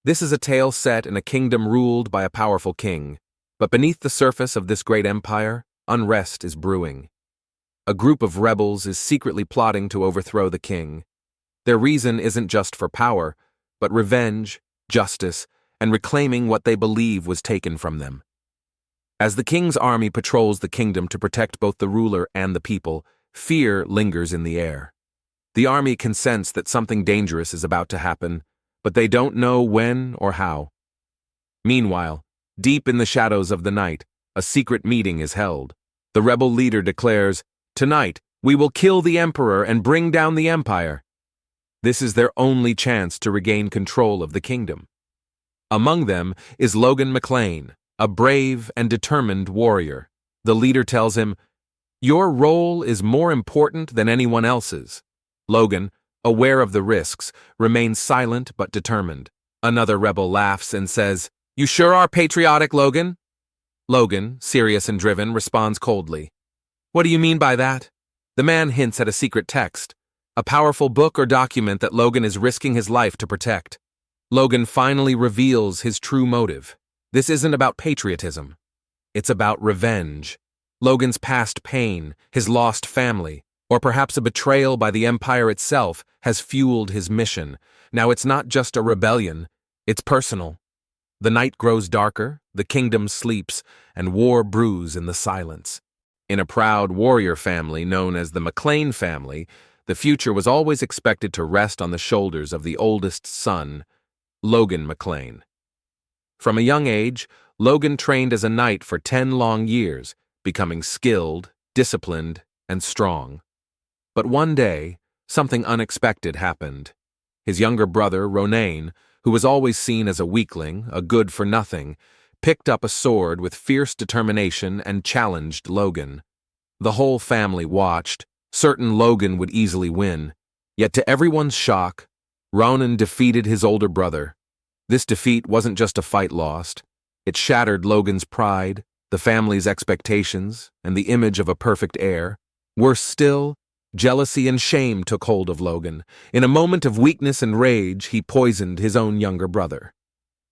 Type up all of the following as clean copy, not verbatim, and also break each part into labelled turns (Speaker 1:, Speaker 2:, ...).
Speaker 1: This is a tale set in a kingdom ruled by a powerful king, but beneath the surface of this great empire, unrest is brewing. A group of rebels is secretly plotting to overthrow the king. Their reason isn't just for power, but revenge, justice, and reclaiming what they believe was taken from them. As the king's army patrols the kingdom to protect both the ruler and the people, fear lingers in the air. The army can sense that something dangerous is about to happen, but they don't know when or how. Meanwhile, deep in the shadows of the night, a secret meeting is held. The rebel leader declares, "Tonight, we will kill the emperor and bring down the empire." This is their only chance to regain control of the kingdom. Among them is Logan McLean, a brave and determined warrior. The leader tells him, "Your role is more important than anyone else's." Logan, aware of the risks, remains silent but determined. Another rebel laughs and says, "You sure are patriotic, Logan?" Logan, serious and driven, responds coldly, "What do you mean by that?" The man hints at a secret text, a powerful book or document that Logan is risking his life to protect. Logan finally reveals his true motive. This isn't about patriotism. It's about revenge. Logan's past pain, his lost family, or perhaps a betrayal by the empire itself has fueled his mission. Now it's not just a rebellion, it's personal. The night grows darker, the kingdom sleeps, and war brews in the silence. In a proud warrior family known as the McLean family, the future was always expected to rest on the shoulders of the oldest son, Logan McLean. From a young age, Logan trained as a knight for 10 long years, becoming skilled, disciplined, and strong. But one day, something unexpected happened. His younger brother, Ronan, who was always seen as a weakling, a good-for-nothing, picked up a sword with fierce determination and challenged Logan. The whole family watched, certain Logan would easily win. Yet to everyone's shock, Ronan defeated his older brother. This defeat wasn't just a fight lost. It shattered Logan's pride, the family's expectations, and the image of a perfect heir. Worse still, jealousy and shame took hold of Logan. In a moment of weakness and rage, he poisoned his own younger brother.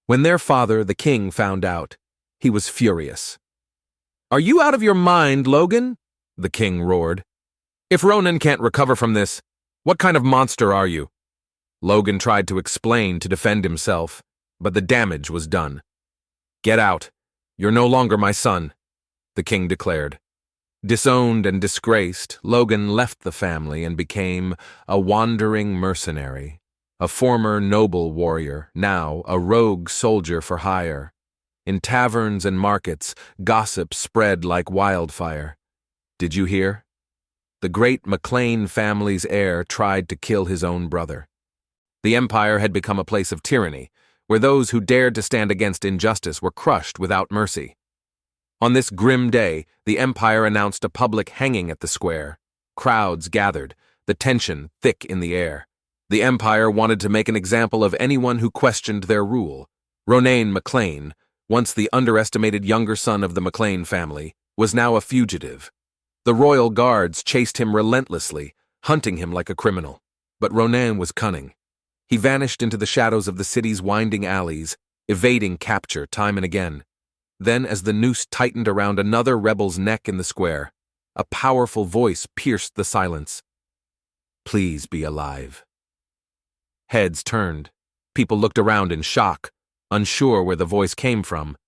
Speaker 1: When their father, the king, found out, he was furious. "Are you out of your mind, Logan?" the king roared. "If Ronan can't recover from this, what kind of monster are you?" Logan tried to explain to defend himself, but the damage was done. "Get out. You're no longer my son," the king declared. Disowned and disgraced, Logan left the family and became a wandering mercenary, a former noble warrior, now a rogue soldier for hire. In taverns and markets, gossip spread like wildfire. Did you hear? The great McLean family's heir tried to kill his own brother. The empire had become a place of tyranny, where those who dared to stand against injustice were crushed without mercy. On this grim day, the empire announced a public hanging at the square. Crowds gathered, the tension thick in the air. The empire wanted to make an example of anyone who questioned their rule. Ronan McLean, once the underestimated younger son of the McLean family, was now a fugitive. The royal guards chased him relentlessly, hunting him like a criminal. But Ronan was cunning. He vanished into the shadows of the city's winding alleys, evading capture time and again. Then, as the noose tightened around another rebel's neck in the square, a powerful voice pierced the silence. "Please be alive." Heads turned. People looked around in shock, unsure where the voice came from.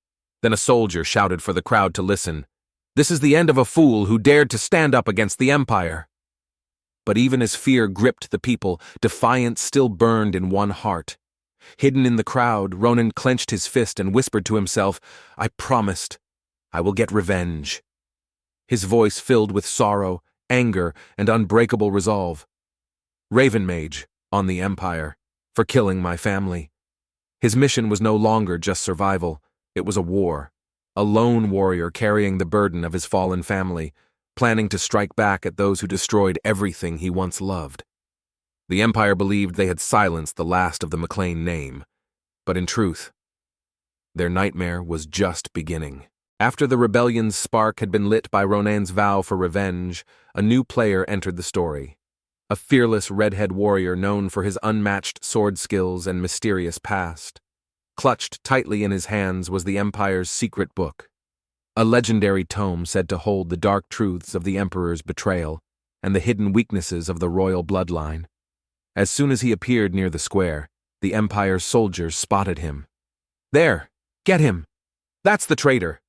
Speaker 1: Then a soldier shouted for the crowd to listen. "This is the end of a fool who dared to stand up against the empire." But even as fear gripped the people, defiance still burned in one heart. Hidden in the crowd, Ronan clenched his fist and whispered to himself, "I promised. I will get revenge." His voice filled with sorrow, anger, and unbreakable resolve. Raven Mage, on the Empire, for killing my family. His mission was no longer just survival, it was a war. A lone warrior carrying the burden of his fallen family, planning to strike back at those who destroyed everything he once loved. The Empire believed they had silenced the last of the McLean name, but in truth, their nightmare was just beginning. After the rebellion's spark had been lit by Ronan's vow for revenge, a new player entered the story. A fearless redhead warrior known for his unmatched sword skills and mysterious past. Clutched tightly in his hands was the Empire's secret book, a legendary tome said to hold the dark truths of the Emperor's betrayal and the hidden weaknesses of the royal bloodline. As soon as he appeared near the square, the Empire's soldiers spotted him. "There! Get him! That's the traitor!"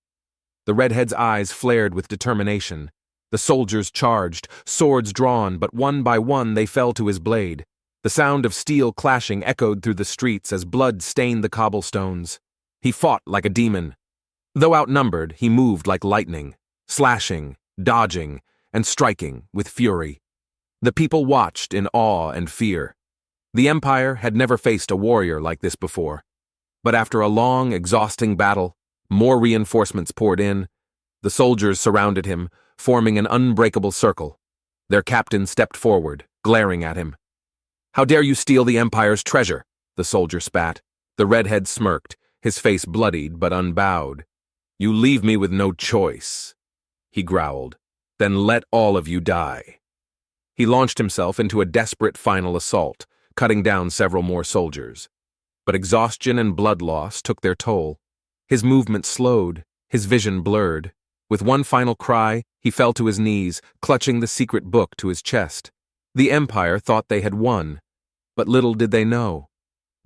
Speaker 1: The redhead's eyes flared with determination. The soldiers charged, swords drawn, but one by one they fell to his blade. The sound of steel clashing echoed through the streets as blood stained the cobblestones. He fought like a demon. Though outnumbered, he moved like lightning, slashing, dodging, and striking with fury. The people watched in awe and fear. The Empire had never faced a warrior like this before. But after a long, exhausting battle, more reinforcements poured in. The soldiers surrounded him, forming an unbreakable circle. Their captain stepped forward, glaring at him. "How dare you steal the Empire's treasure?" the soldier spat. The redhead smirked, his face bloodied but unbowed. "You leave me with no choice," he growled. "Then let all of you die." He launched himself into a desperate final assault, cutting down several more soldiers. But exhaustion and blood loss took their toll. His movement slowed, his vision blurred. With one final cry, he fell to his knees, clutching the secret book to his chest. The Empire thought they had won, but little did they know.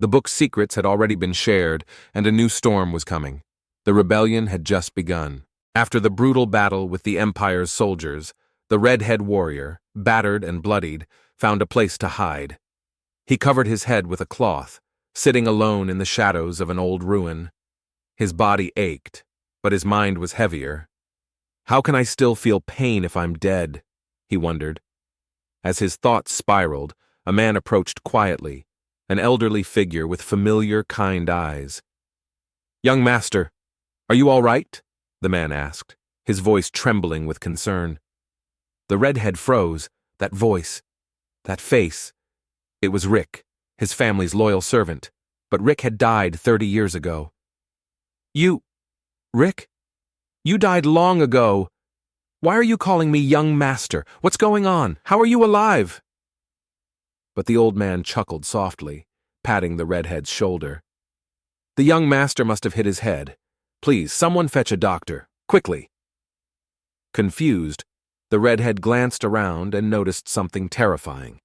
Speaker 1: The book's secrets had already been shared, and a new storm was coming. The rebellion had just begun. After the brutal battle with the Empire's soldiers, the redhead warrior, battered and bloodied, found a place to hide. He covered his head with a cloth, sitting alone in the shadows of an old ruin. His body ached, but his mind was heavier. "How can I still feel pain if I'm dead?" he wondered. As his thoughts spiraled, a man approached quietly, an elderly figure with familiar, kind eyes. "Young master, are you all right?" the man asked, his voice trembling with concern. The redhead froze. That voice, that face. It was Rick, his family's loyal servant, but Rick had died 30 years ago. Rick? You died long ago. Why are you calling me young master? What's going on? How are you alive?" But the old man chuckled softly, patting the redhead's shoulder. "The young master must have hit his head. Please, someone fetch a doctor, quickly." Confused, the redhead glanced around and noticed something terrifying.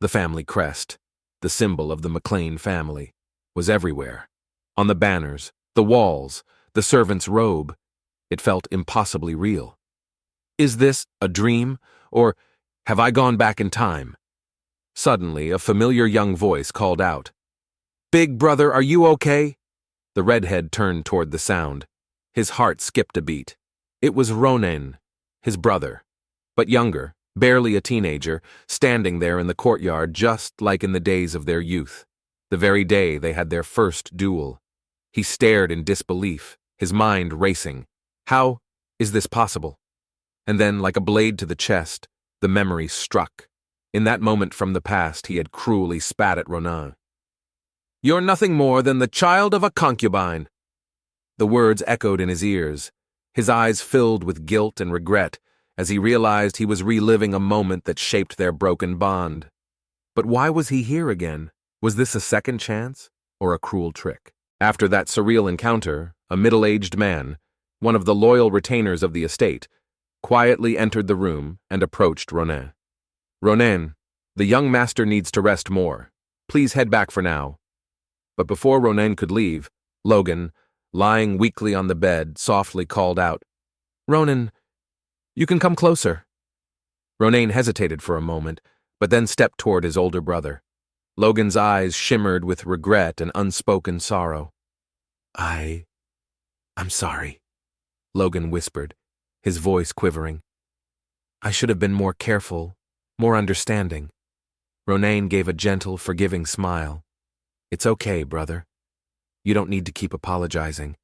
Speaker 1: The family crest, the symbol of the McLean family, was everywhere. On the banners, the walls, the servant's robe. It felt impossibly real. Is this a dream, or have I gone back in time? Suddenly, a familiar young voice called out, "Big brother, are you okay?" The redhead turned toward the sound. His heart skipped a beat. It was Ronen, his brother, but younger, barely a teenager, standing there in the courtyard just like in the days of their youth, the very day they had their first duel. He stared in disbelief, his mind racing. How is this possible? And then, like a blade to the chest, the memory struck. In that moment from the past, he had cruelly spat at Ronen. "You're nothing more than the child of a concubine." The words echoed in his ears. His eyes filled with guilt and regret as he realized he was reliving a moment that shaped their broken bond. But why was he here again? Was this a second chance, or a cruel trick? After that surreal encounter, a middle-aged man, one of the loyal retainers of the estate, quietly entered the room and approached Ronen. "Ronen, the young master needs to rest more. Please head back for now." But before Ronen could leave, Logan, lying weakly on the bed, softly called out, "Ronen, you can come closer." Ronen hesitated for a moment, but then stepped toward his older brother. Logan's eyes shimmered with regret and unspoken sorrow. I'm sorry," Logan whispered, his voice quivering. "I should have been more careful, more understanding." Ronen gave a gentle, forgiving smile. "It's okay, brother. You don't need to keep apologizing.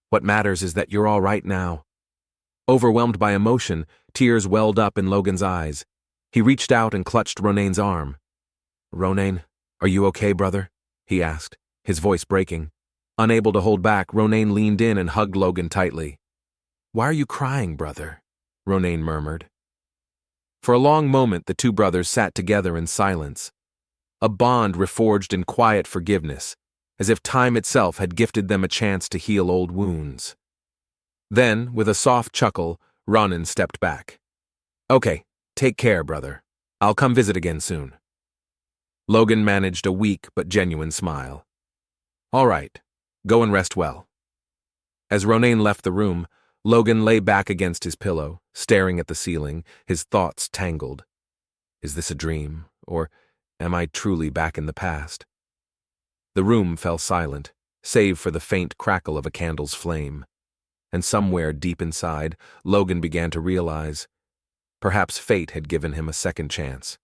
Speaker 1: What matters is that you're all right now." Overwhelmed by emotion, tears welled up in Logan's eyes. He reached out and clutched Ronen's arm. "Ronen, are you okay, brother?" he asked, his voice breaking. Unable to hold back, Ronen leaned in and hugged Logan tightly. "Why are you crying, brother?" Ronen murmured. For a long moment, the two brothers sat together in silence, a bond reforged in quiet forgiveness, as if time itself had gifted them a chance to heal old wounds. Then, with a soft chuckle, Ronan stepped back. "Okay, take care, brother. I'll come visit again soon." Logan managed a weak but genuine smile. "All right, go and rest well." As Ronan left the room, Logan lay back against his pillow, staring at the ceiling, his thoughts tangled. Is this a dream, or am I truly back in the past? The room fell silent, save for the faint crackle of a candle's flame. And somewhere deep inside, Logan began to realize perhaps fate had given him a second chance.